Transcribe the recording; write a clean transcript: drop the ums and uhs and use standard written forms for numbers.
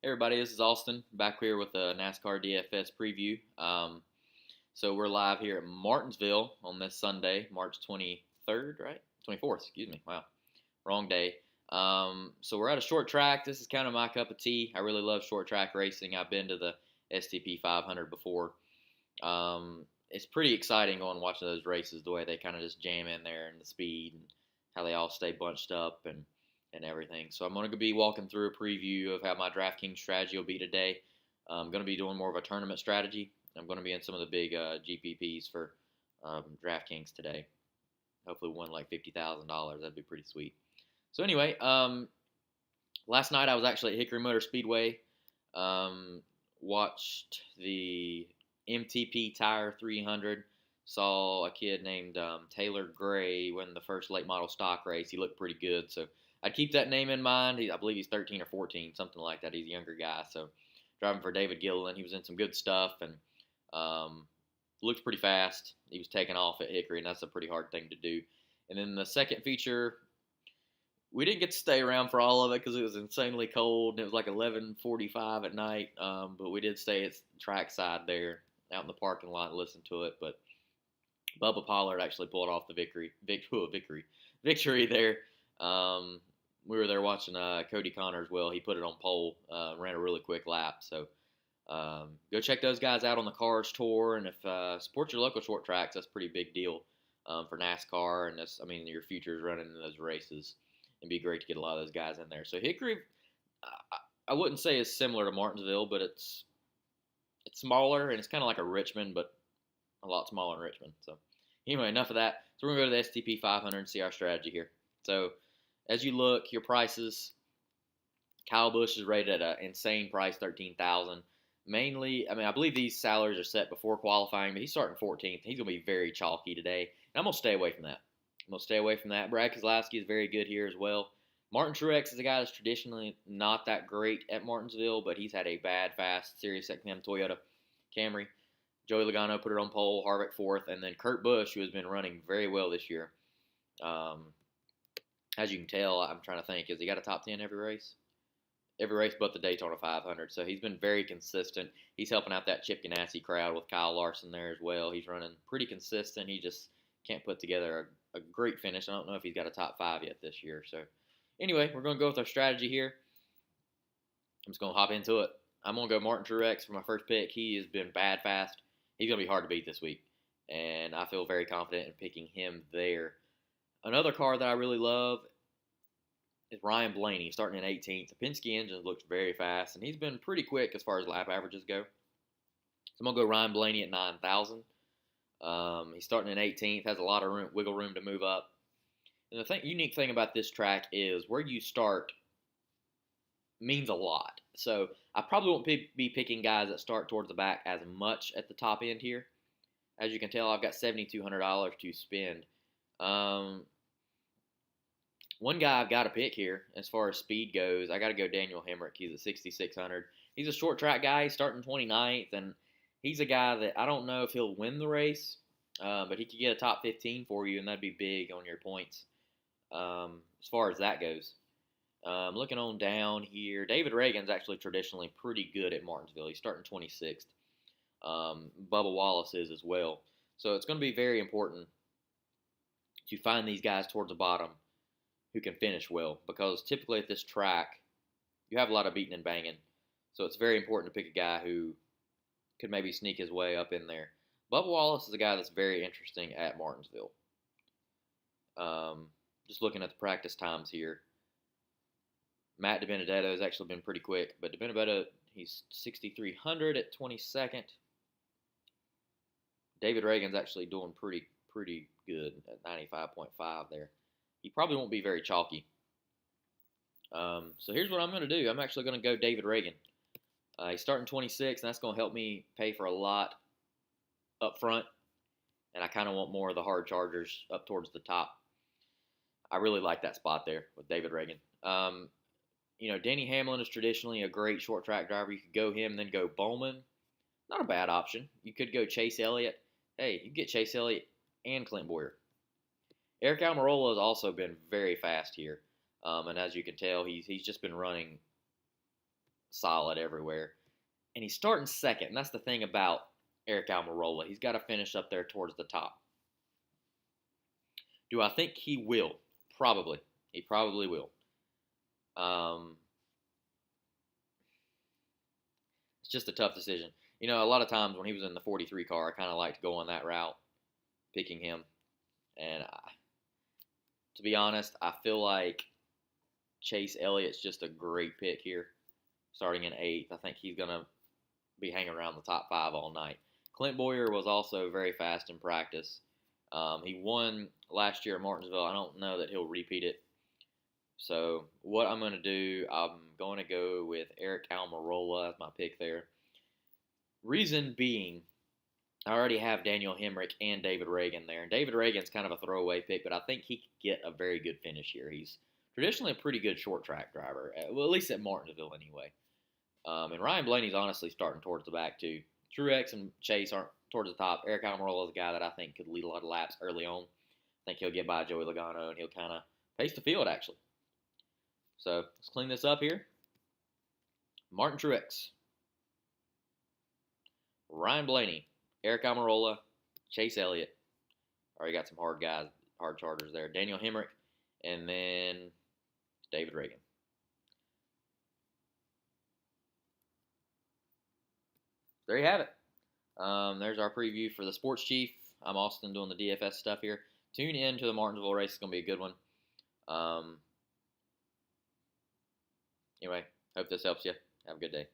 Everybody, this is Austin back here with the NASCAR DFS Preview. So we're live here at Martinsville on this Sunday, March 23rd, right? 24th, excuse me. Wow, wrong day. So we're at a short track. This is kind of my cup of tea. I really love short track racing. I've been to the STP 500 before. It's pretty exciting going watching those races, the way they kind of just jam in there and the speed and how they all stay bunched up and everything. So I'm going to be walking through a preview of how my DraftKings strategy will be today. I'm going to be doing more of a tournament strategy. I'm going to be in some of the big GPPs for DraftKings today. Hopefully win like $50,000. That'd be pretty sweet. So anyway, last night I was actually at Hickory Motor Speedway. Watched the MTP Tire 300. Saw a kid named Taylor Gray win the first late model stock race. He looked pretty good, so I'd keep that name in mind. I believe he's 13 or 14, something like that. He's a younger guy. So driving for David Gilliland. He was in some good stuff and looked pretty fast. He was taking off at Hickory, and that's a pretty hard thing to do. And then the second feature, we didn't get to stay around for all of it because it was insanely cold, and it was like 11:45 at night. But we did stay at the trackside there out in the parking lot and listen to it. But Bubba Pollard actually pulled off the victory there. We were there watching Cody Connor as well. He put it on pole, ran a really quick lap. So go check those guys out on the Cars Tour. And if support your local short tracks, that's a pretty big deal for NASCAR. And your future is running in those races. It'd be great to get a lot of those guys in there. So Hickory, I wouldn't say is similar to Martinsville, but it's smaller and it's kind of like a Richmond, but a lot smaller than Richmond. So anyway, enough of that. So we're going to go to the STP 500 and see our strategy here. So as you look, your prices, Kyle Busch is rated at an insane price, $13,000. Mainly, I believe these salaries are set before qualifying, but he's starting 14th. He's going to be very chalky today, and I'm going to stay away from that. Brad Keselowski is very good here as well. Martin Truex is a guy that's traditionally not that great at Martinsville, but he's had a bad, fast Series XM Toyota Camry. Joey Logano put it on pole, Harvick fourth, and then Kurt Busch, who has been running very well this year. As you can tell, I'm trying to think, has he got a top 10 every race? Every race but the Daytona 500. So he's been very consistent. He's helping out that Chip Ganassi crowd with Kyle Larson there as well. He's running pretty consistent. He just can't put together a great finish. I don't know if he's got a top 5 yet this year. So anyway, we're going to go with our strategy here. I'm just going to hop into it. I'm going to go Martin Truex for my first pick. He has been bad fast. He's going to be hard to beat this week. And I feel very confident in picking him there. Another car that I really love is Ryan Blaney, starting in 18th. The Penske engine looks very fast, and he's been pretty quick as far as lap averages go. So I'm going to go Ryan Blaney at 9,000. He's starting in 18th, has a lot of wiggle room to move up. And the unique thing about this track is where you start means a lot. So I probably won't be picking guys that start towards the back as much at the top end here. As you can tell, I've got $7,200 to spend. One guy I've got to pick here as far as speed goes, I got to go Daniel Hemrick. He's at 6,600. He's a short track guy. He's starting 29th, and he's a guy that I don't know if he'll win the race, but he could get a top 15 for you, and that'd be big on your points as far as that goes. Looking on down here, David Reagan's actually traditionally pretty good at Martinsville. He's starting 26th. Bubba Wallace is as well. So it's going to be very important to find these guys towards the bottom who can finish well, because typically at this track, you have a lot of beating and banging. So it's very important to pick a guy who could maybe sneak his way up in there. Bubba Wallace is a guy that's very interesting at Martinsville. Just looking at the practice times here, Matt DiBenedetto has actually been pretty quick, but DiBenedetto, he's 6,300 at 22nd. David Reagan's actually doing pretty good at 95.5 there. He probably won't be very chalky. So here's what I'm going to do. I'm actually going to go David Reagan. He's starting 26, and that's going to help me pay for a lot up front. And I kind of want more of the hard chargers up towards the top. I really like that spot there with David Reagan. Denny Hamlin is traditionally a great short track driver. You could go him, then go Bowman. Not a bad option. You could go Chase Elliott. Hey, you get Chase Elliott and Clint Boyer. Eric Almirola has also been very fast here. And as you can tell, he's just been running solid everywhere. And he's starting second, and that's the thing about Eric Almirola. He's got to finish up there towards the top. Do I think he will? Probably. He probably will. It's just a tough decision. You know, a lot of times when he was in the 43 car, I kind of liked going that route, picking him. And to be honest, I feel like Chase Elliott's just a great pick here, starting in 8th. I think he's going to be hanging around the top 5 all night. Clint Boyer was also very fast in practice. He won last year at Martinsville. I don't know that he'll repeat it. So what I'm going to do, I'm going to go with Eric Almirola as my pick there. Reason being, I already have Daniel Hemrick and David Reagan there. And David Reagan's kind of a throwaway pick, but I think he could get a very good finish here. He's traditionally a pretty good short track driver, well, at least at Martinsville anyway. And Ryan Blaney's honestly starting towards the back too. Truex and Chase aren't towards the top. Eric Almirola is a guy that I think could lead a lot of laps early on. I think he'll get by Joey Logano, and he'll kind of pace the field, actually. So let's clean this up here. Martin Truex, Ryan Blaney, Eric Almirola, Chase Elliott. Already got some hard guys, hard chargers there. Daniel Hemrick, and then David Reagan. There you have it. There's our preview for the Sports Chief. I'm AustYn doing the DFS stuff here. Tune in to the Martinsville race. It's going to be a good one. Anyway, hope this helps you. Have a good day.